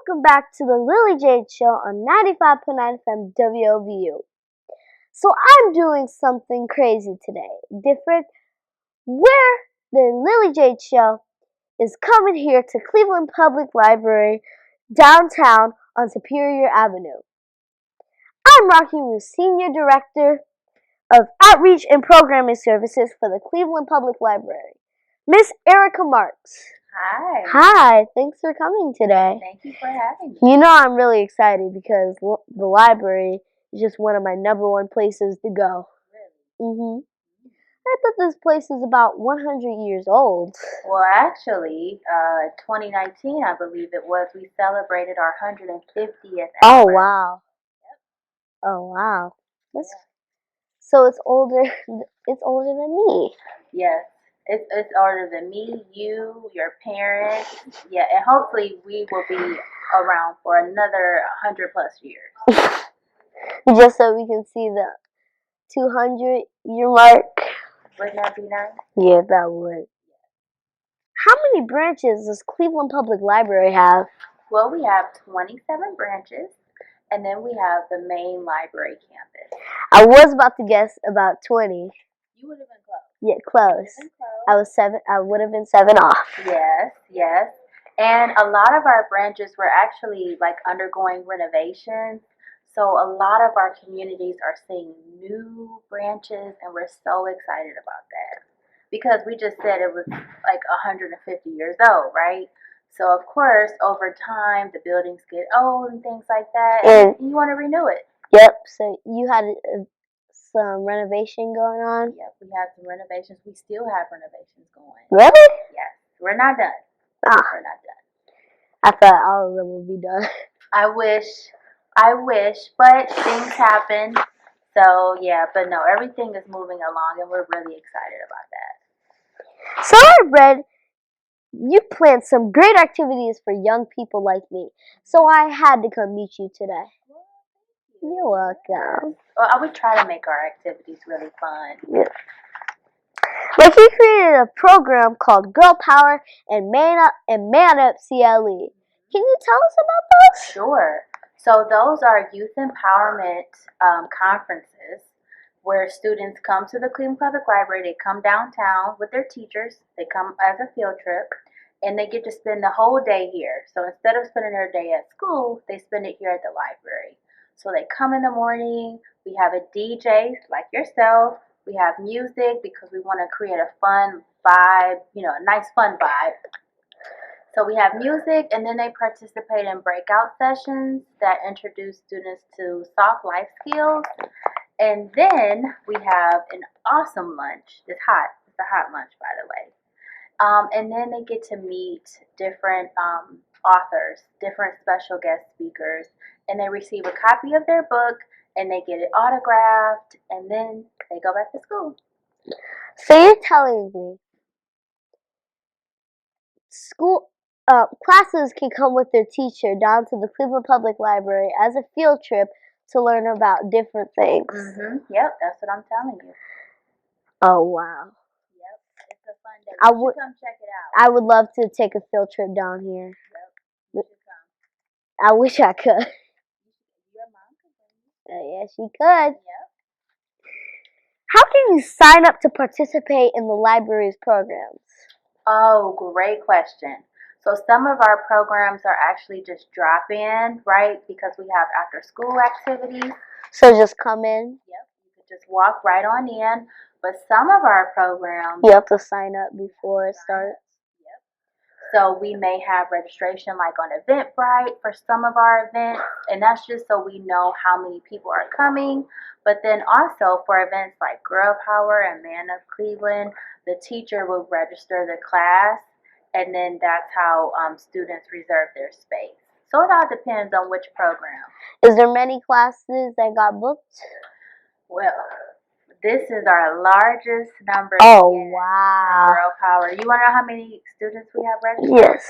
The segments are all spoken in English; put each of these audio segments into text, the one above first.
welcome back to the Lily Jade Show on 95.9 FM WOVU. So I'm doing something crazy today, different, where the Lily Jade Show is coming here to Cleveland Public Library downtown on Superior Avenue. I'm rocking with Senior Director of Outreach and Programming Services for the Cleveland Public Library, Miss Erica Marks. Hi. Hi, thanks for coming today. Thank you for having me. You know I'm really excited because the library is just one of my #1 places to go. Really? I thought this place is about 100 years old. Well, actually, 2019, I believe it was, we celebrated our 150th Oh anniversary. wow. Yep. Oh wow. So it's older. It's older than me. Yes. It's older than me, you, your parents. Yeah, and hopefully we will be around for another 100 plus years. Just so we can see the 200-year mark. Wouldn't that be nice? Yeah, that would. How many branches does Cleveland Public Library have? Well, we have 27 branches, and then we have the main library campus. I was about to guess about 20. You would have been close. Yeah, close. I was 7. I would have been 7 off. Yes, yes. And a lot of our branches were actually like undergoing renovations. So a lot of our communities are seeing new branches, and we're so excited about that. Because we just said it was like 150 years old, right? So of course, over time, the buildings get old and things like that, and you want to renew it. Yep. So you had some renovation going on? Yep, we had some renovations. We still have renovations going. Really? Yes. We're not done. Ah. We're not done. I thought all of them would be done. I wish, but things happen. So yeah, but no, everything is moving along, and we're really excited about that. So I read you planned some great activities for young people like me. So I had to come meet you today. Well, thank you. You're welcome. Well, I would try to make our activities really fun. Yeah. Like we created a program called Girl Power and Man Up CLE. Can you tell us about those? Sure. So those are youth empowerment conferences where students come to the Cleveland Public Library. They come downtown with their teachers. They come as a field trip, and they get to spend the whole day here. So instead of spending their day at school, they spend it here at the library. So they come in the morning. We have a DJ like yourself. We have music because we want to create a fun vibe, a nice fun vibe. So we have music, and then they participate in breakout sessions that introduce students to soft life skills. And then we have an awesome lunch. It's hot. It's a hot lunch, by the way. And then they get to meet different authors, different special guest speakers, and they receive a copy of their book, and they get it autographed, and then they go back to school. So you're telling me classes can come with their teacher down to the Cleveland Public Library as a field trip to learn about different things. Yep, that's what I'm telling you. Oh wow. Yep, it's a fun day. You should come check it out. I would love to take a field trip down here. Yep, you should come. I wish I could. Your mom could bring you. Yes, she could. Yep. How can you sign up to participate in the library's programs? Oh, great question. So some of our programs are actually just drop-in, right? Because we have after-school activities. So just come in? Yep, you could just walk right on in. But some of our programs... You have to sign up before it starts? Yep. So we may have registration like on Eventbrite for some of our events, and that's just so we know how many people are coming. But then also for events like Girl Power and Man of Cleveland, the teacher will register the class, and then that's how students reserve their space. So it all depends on which program. Is there many classes that got booked? Well, this is our largest number. Oh, wow. Girl Power. You want to know how many students we have registered? Yes.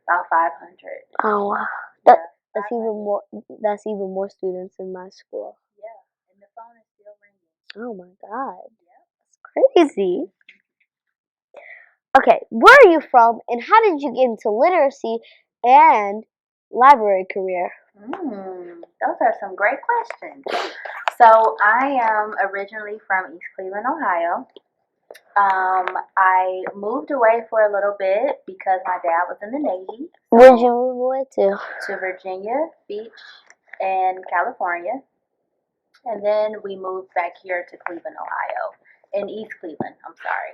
About 500. Oh, wow. That's even more students in my school. Yeah, and the phone is still ringing. Oh my God. Yeah. That's crazy. Okay, where are you from, and how did you get into literacy and library career? Those are some great questions. So I am originally from East Cleveland, Ohio. I moved away for a little bit because my dad was in the Navy. Where'd you move away to? To Virginia Beach and California. And then we moved back here to Cleveland, Ohio. In East Cleveland, I'm sorry.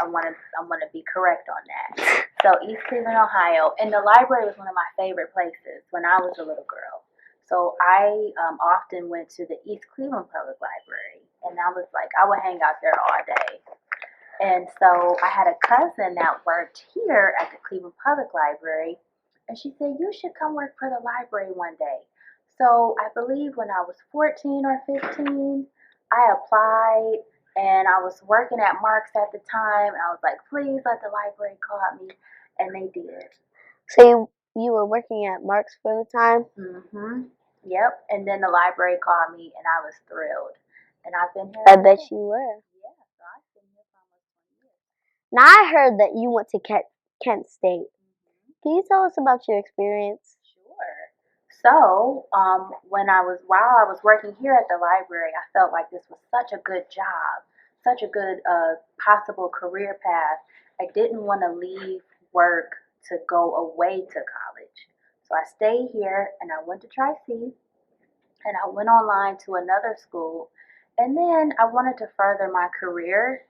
I want to be correct on that. So East Cleveland, Ohio, and the library was one of my favorite places when I was a little girl. So I often went to the East Cleveland Public Library, and I would hang out there all day. And so I had a cousin that worked here at the Cleveland Public Library, and she said, you should come work for the library one day. So I believe when I was 14 or 15, I applied, and I was working at Mark's at the time, and I was like, please let the library call me, and they did. So you were working at Mark's for the time? Yep, and then the library called me, and I was thrilled. And I've been here. I bet you were. Yeah, so I've been here for almost 20 years. Now I heard that you went to Kent State. Can you tell us about your experience? Sure. So, while I was working here at the library, I felt like this was such a good job, such a good possible career path. I didn't want to leave work to go away to college. So I stayed here and I went to Tri-C, and I went online to another school, and then I wanted to further my career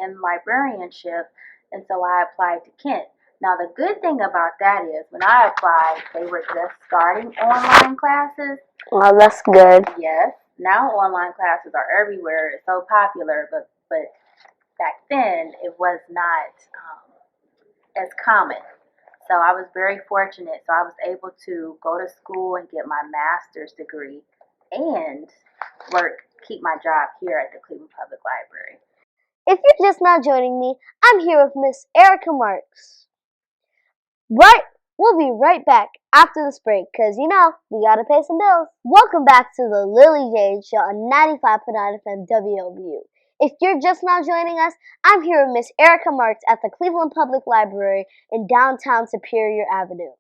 in librarianship, and so I applied to Kent. Now the good thing about that is when I applied, they were just starting online classes. Well, that's good. Yes. Now online classes are everywhere. It's so popular, but back then it was not as common. So I was very fortunate. So I was able to go to school and get my master's degree and keep my job here at the Cleveland Public Library. If you're just now joining me, I'm here with Miss Erica Marks. We'll be right back after this break, because we gotta pay some bills. Welcome back to the Lily Jade Show on 95.9 FM WOBU. If you're just now joining us, I'm here with Miss Erica Marks at the Cleveland Public Library in downtown Superior Avenue.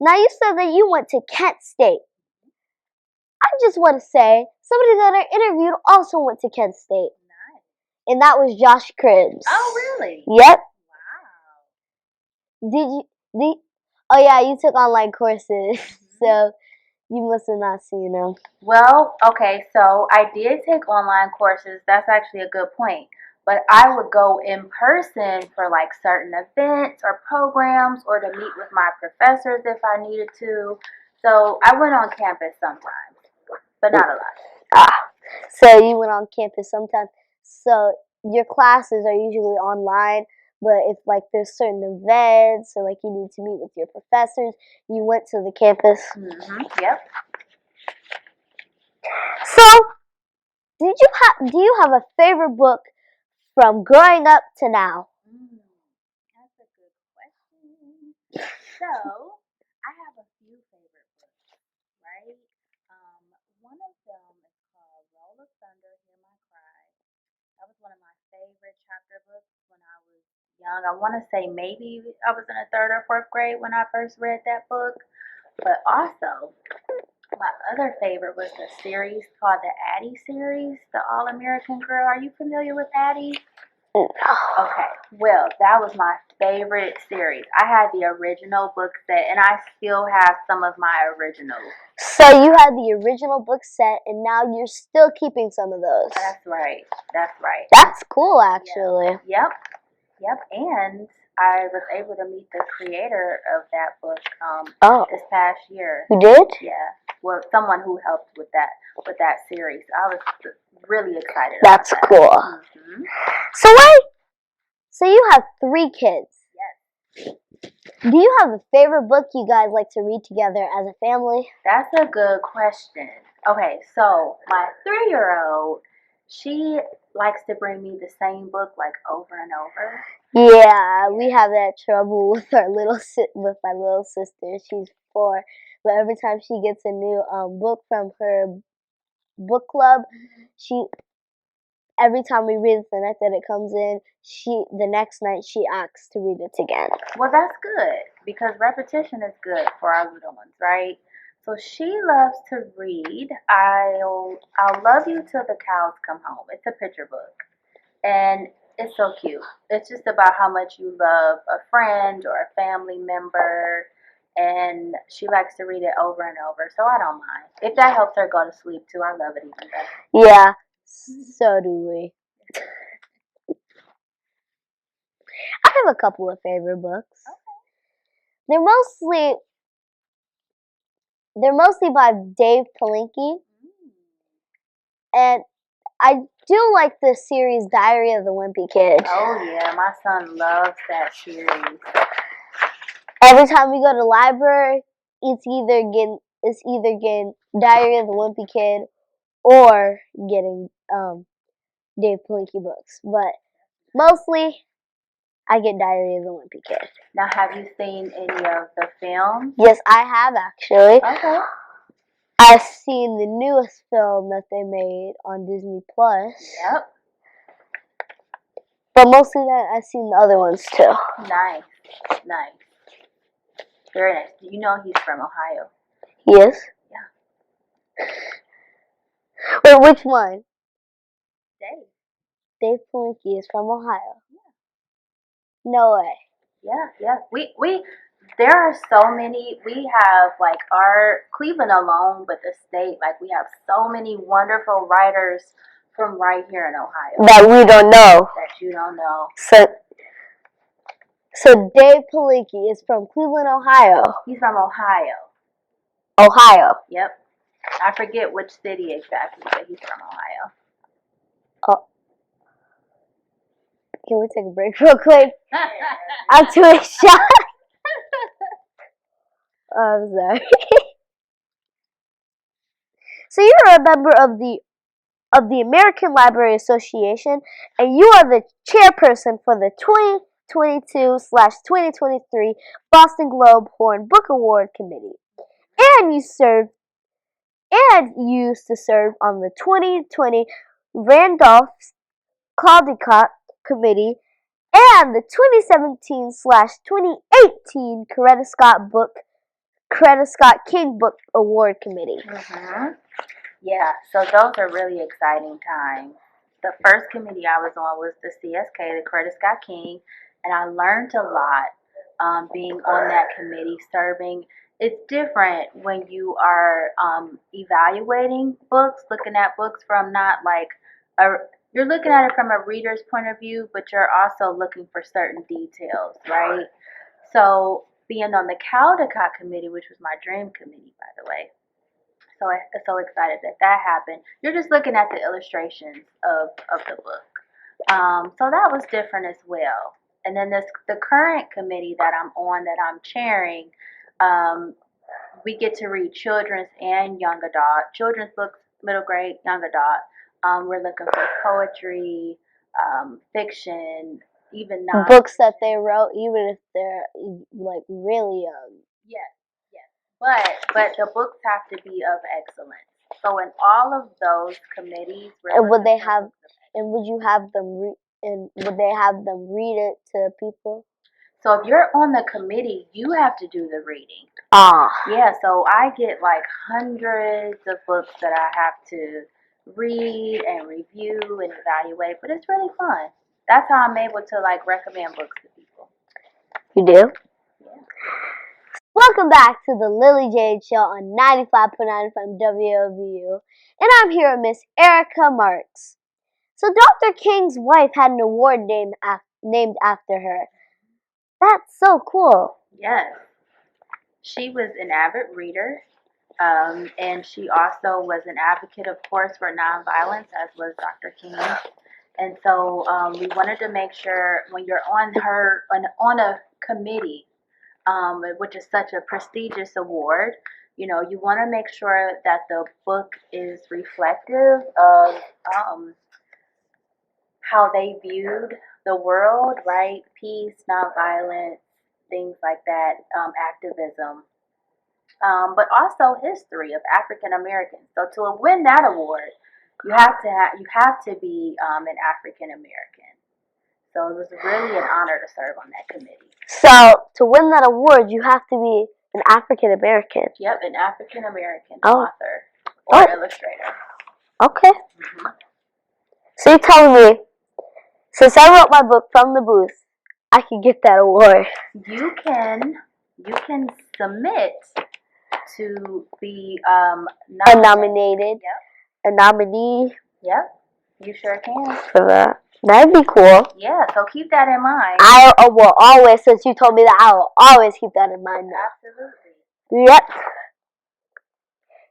Now you said that you went to Kent State. I just want to say, somebody that I interviewed also went to Kent State. Nice. And that was Josh Cribbs. Oh, really? Yep. Wow. Oh yeah, you took online courses, so you must have not seen them. Well, okay, so I did take online courses. That's actually a good point. But I would go in person for like certain events or programs, or to meet with my professors if I needed to. So I went on campus sometimes, but not a lot. So you went on campus sometimes. So your classes are usually online, but if like there's certain events or like you need to meet with your professors, you went to the campus. Yep. So, do you have a favorite book from growing up to now? That's a good question. So, I have a few favorite books, right? One of them is called Roll of Thunder, Hear My Cry. That was one of my favorite chapter books when I was young. I want to say maybe I was in the 3rd or 4th grade when I first read that book. But also, my other favorite was the series called the Addie series, the All-American Girl. Are you familiar with Addie? No. Okay, well, that was my favorite series. I had the original book set, and I still have some of my originals. So you had the original book set, and now you're still keeping some of those. That's right. That's right. That's cool, actually. Yep. And I was able to meet the creator of that book this past year. You did? Yeah. Well, someone who helped with that series. I was really excited. That's about that. Cool. So you have 3 kids. Yes. Do you have a favorite book you guys like to read together as a family? That's a good question. Okay, so my 3-year-old, she likes to bring me the same book like over and over. Yeah, we have that trouble with my little sister. She's 4, but every time she gets a new book from her book club, every time we read it the night that it comes in, the next night she asks to read it again. Well, that's good. because repetition is good for our little ones, right? So she loves to read. I'll love you till the cows come home. It's a picture book, and it's so cute. It's just about how much you love a friend or a family member, and she likes to read it over and over. So I don't mind if that helps her go to sleep too. I love it even better. Yeah, so do we. I have a couple of favorite books. They're mostly by Dave Palinki, and I do like the series Diary of the Wimpy Kid. Oh yeah, my son loves that series. Every time we go to the library, it's either getting Diary of the Wimpy Kid or getting Dave Palinki books. But mostly, I get Diary of the Wimpy Kid. Now, have you seen any of the films? Yes, I have actually. Okay. I've seen the newest film that they made on Disney Plus. Yep. But mostly that I've seen the other ones too. Nice. Nice. Very nice. Do you know he's from Ohio? Yes. Yeah. Wait, which one? Dave. Dave Palinki is from Ohio. Yeah. No way. Yeah. We there are so many. We have like our Cleveland alone, but the state, like we have so many wonderful writers from right here in Ohio That we don't know. that you don't know. So Dave Palinki is from Cleveland, Ohio. He's from Ohio. Ohio. Yep. I forget which city exactly, but he's from Ohio. Oh. Can we take a break real quick? I'm too shocked. I'm sorry. So you're a member of the American Library Association, and you are the chairperson for the 2022/2023 Boston Globe Horn Book Award Committee, and you used to serve on the 2020 Randolph Caldecott Committee and the 2017/2018 Coretta Scott King Book Award Committee. Mm-hmm. Yeah, so those are really exciting times. The first committee I was on was the CSK, the Coretta Scott King, and I learned a lot being on that committee, serving. It's different when you are evaluating books, looking at books from not like you're looking at it from a reader's point of view, but you're also looking for certain details, right? So being on the Caldecott committee, which was my dream committee, by the way. So I'm so excited that happened. You're just looking at the illustrations of the book. So that was different as well. And then the current committee that I'm on, that I'm chairing, we get to read children's and young adult, children's books, middle grade, young adult. We're looking for poetry, fiction, even non books that they wrote, even if they're like really young. Yes. But the books have to be of excellence. So in all of those committees, and would they have? And would you have them would they have them read it to people? So if you're on the committee, you have to do the reading. Ah. Yeah. So I get like hundreds of books that I have to read and review and evaluate. But it's really fun. That's how I'm able to like recommend books to people. You do? Yeah. Welcome back to the Lily Jade Show on 95.9 from WOVU, and I'm here with Miss Erica Marks. So Dr. King's wife had an award named after her. That's so cool. Yes. She was an avid reader, and she also was an advocate, of course, for nonviolence, as was Dr. King. And so we wanted to make sure when you're on a committee, which is such a prestigious award, you know, you want to make sure that the book is reflective of how they viewed the world, right? Peace, nonviolence, things like that, activism, but also history of African Americans. So to win that award, you have to be an African American. So it was really an honor to serve on that committee. So to win that award, you have to be an African American. Yep, an African American author or illustrator. Okay. So you're telling me, since I wrote my book From the Booth, I can get that award. You can submit to be nominated. Yep. A nominee. Yep. You sure can. For that. That'd be cool. Yeah, so keep that in mind. I will always, since you told me that, I will always keep that in mind now. Absolutely. Yep.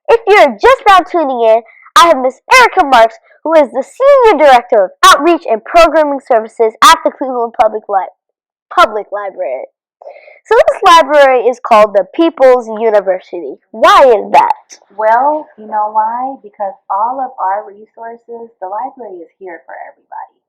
If you're just now tuning in, I have Miss Erica Marks, who is the Senior Director of Outreach and Programming Services at the Cleveland Public Library. So this library is called the People's University. Why is that? Well, you know why? Because all of our resources, the library is here for everybody.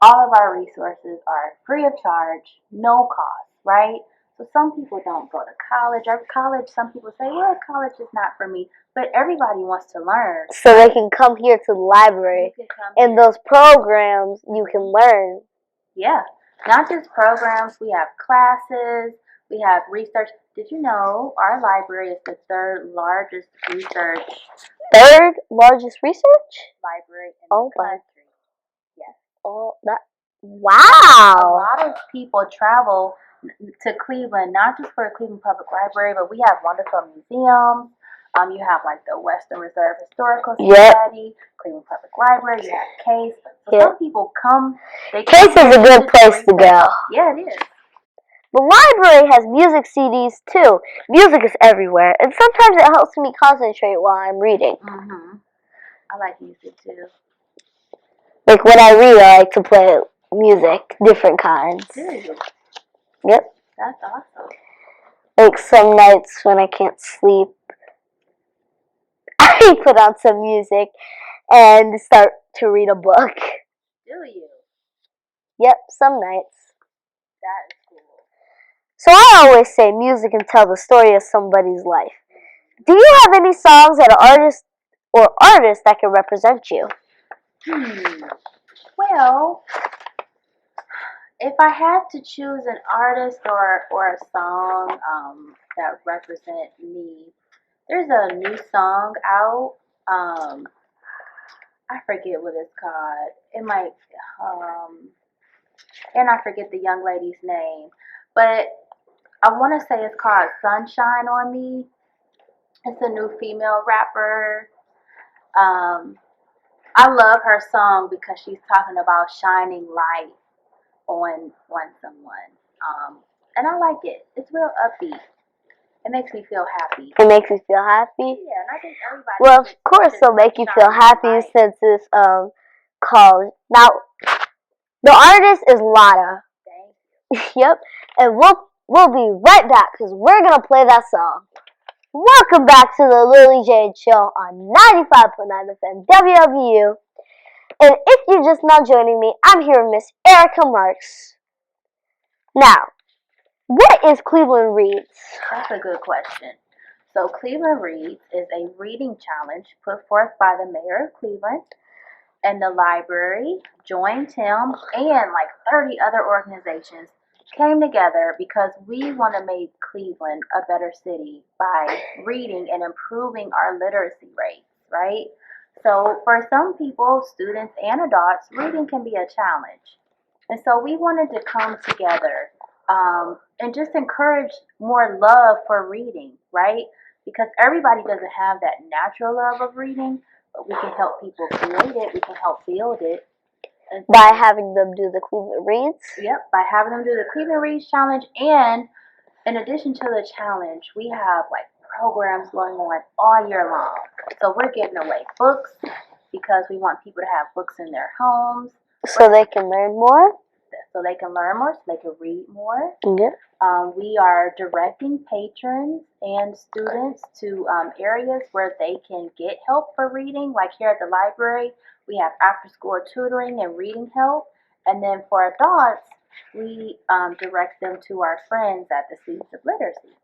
All of our resources are free of charge, no cost, right? So some people don't go to college. Or college, some people say, well, college is not for me. But everybody wants to learn. So they can come here to the library. In those programs, you can learn. Yeah. Not just programs. We have classes. We have research. Did you know our library is the third largest research library in the country? Yes. Oh, that. Wow. A lot of people travel to Cleveland, not just for the Cleveland Public Library, but we have wonderful museums. You have like the Western Reserve Historical Society, Cleveland Public Library. You have Case. So some people come. Case is a good place to go. Yeah, it is. The library has music CDs too. Music is everywhere, and sometimes it helps me concentrate while I'm reading. I like music too. Like when I read, I like to play music, different kinds. Good. Yep. That's awesome. Like some nights when I can't sleep, I put on some music and start to read a book. Do you? Yep, some nights. That is cool. So I always say music can tell the story of somebody's life. Do you have any songs that artists that can represent you? Well, if I had to choose an artist or a song that represent me, there's a new song out. I forget what it's called. It might, and I forget the young lady's name, but I want to say it's called "Sunshine on Me." It's a new female rapper. I love her song because she's talking about shining light on someone. And I like it. It's real upbeat. It makes me feel happy. It makes you feel happy? Yeah, and I think everybody. Well, of course it'll make you feel happy since it's called. Now, the artist is Lotta. Thank you. Yep. And we'll be right back because we're gonna play that song. Welcome back to the Lily Jade Show on 95.9 FM WWU. And if you're just now joining me, I'm here with Miss Erica Marks. Now, what is Cleveland Reads? That's a good question. So Cleveland Reads is a reading challenge put forth by the mayor of Cleveland, and the library joined him and like 30 other organizations came together because we want to make Cleveland a better city by reading and improving our literacy rates, right? So for some people, students and adults, reading can be a challenge. And so we wanted to come together and just encourage more love for reading, right? Because everybody doesn't have that natural love of reading, but we can help people create it. We can help build it. And so, by having them do the Cleveland Reads? Yep, by having them do the Cleveland Reads Challenge. And in addition to the challenge, we have like programs going on all year long. So we're giving away books because we want people to have books in their homes. So they can learn more? So they can learn more, so they can read more. Yep. We are directing patrons and students to areas where they can get help for reading. Like here at the library, we have after-school tutoring and reading help. And then for adults, we direct them to our friends at the Seeds of Literacy.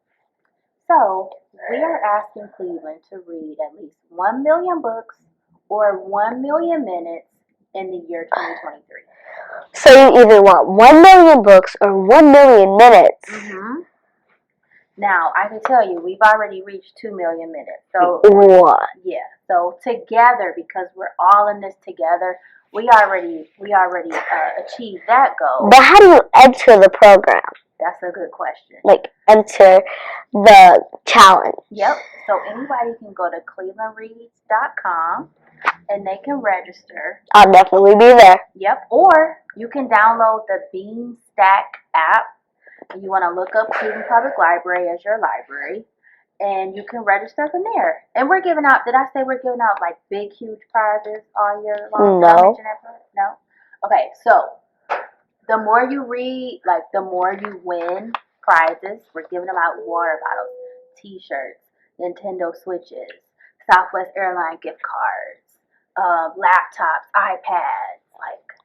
So we are asking Cleveland to read at least 1 million books or 1 million minutes in the year 2023. So you either want 1 million books or 1 million minutes. Mm-hmm. Now, I can tell you, we've already reached 2 million minutes. So what? Yeah. So together, because we're all in this together, we already achieved that goal. But how do you enter the program? That's a good question. Like, enter the challenge. Yep. So anybody can go to clevelandreads.com and they can register. I'll definitely be there. Yep. Or you can download the Beanstack app. You want to look up Cleveland Public Library as your library, and you can register from there. And we're giving out, did I say we're giving out like big, huge prizes all year long? No. Did I mention that part? No? Okay, so the more you read, like the more you win prizes. We're giving them out water bottles, t-shirts, Nintendo Switches, Southwest Airline gift cards, laptops, iPads, like,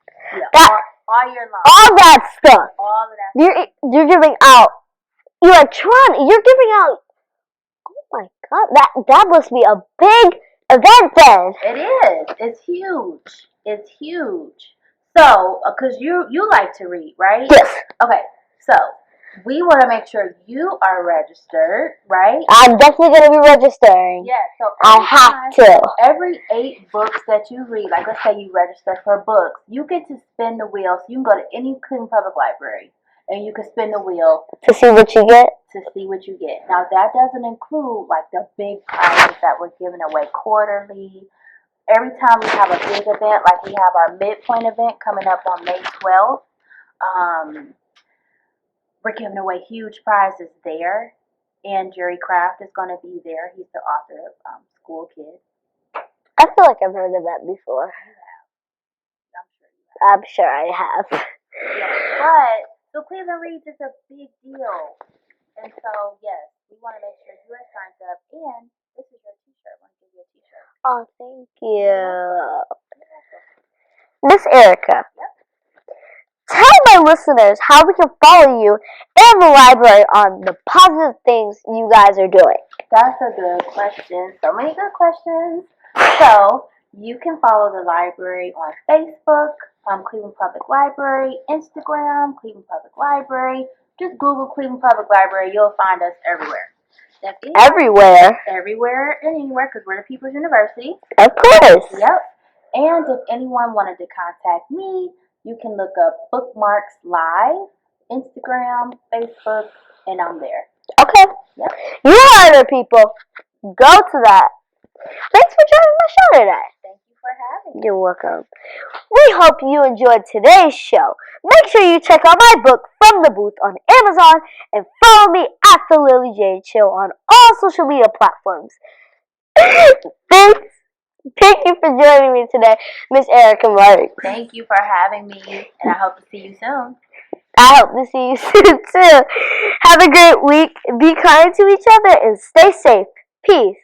all year long. All that stuff. All of that. You're giving out electronic. You're giving out. Oh my God, that must be a big event then. It is. It's huge. It's huge. So, because you like to read, right? Yes. Okay. So we want to make sure you are registered, right? I'm definitely going to be registering. Yeah. So I have to. Every 8 books that you read, like let's say you register for books, you get to spin the wheel. So you can go to any Cleveland Public Library and you can spin the wheel to see what you get. Now that doesn't include like the big prizes that we're giving away quarterly. Every time we have a big event, like we have our midpoint event coming up on May 12th, we're giving away huge prizes there. And Jerry Craft is going to be there. He's the author of School Kids. I feel like I've heard of that before. I'm sure I have. Yeah, but so Cleveland Reads is a big deal. And so, yes, we want to make sure you are signed up. And this is your t-shirt. I want to give you a t-shirt. Oh, thank you. Miss Erica, tell my listeners how we can follow you and the library on the positive things you guys are doing. That's a good question. So many good questions. So you can follow the library on Facebook, Cleveland Public Library, Instagram, Cleveland Public Library. Just Google Cleveland Public Library. You'll find us everywhere. Everywhere? Everywhere and anywhere, because we're the People's University. Of course. Yep. And if anyone wanted to contact me, you can look up Bookmarks Live, Instagram, Facebook, and I'm there. Okay. Yep. You heard it, people. Go to that. Thanks for joining my show today. Thank you for having me. You're welcome. We hope you enjoyed today's show. Make sure you check out my book, From the Booth, on Amazon, and follow me at The Lily Jade Show on all social media platforms. Thank you for joining me today, Miss Erica Martin. Thank you for having me, and I hope to see you soon. I hope to see you soon, too. Have a great week. Be kind to each other and stay safe. Peace.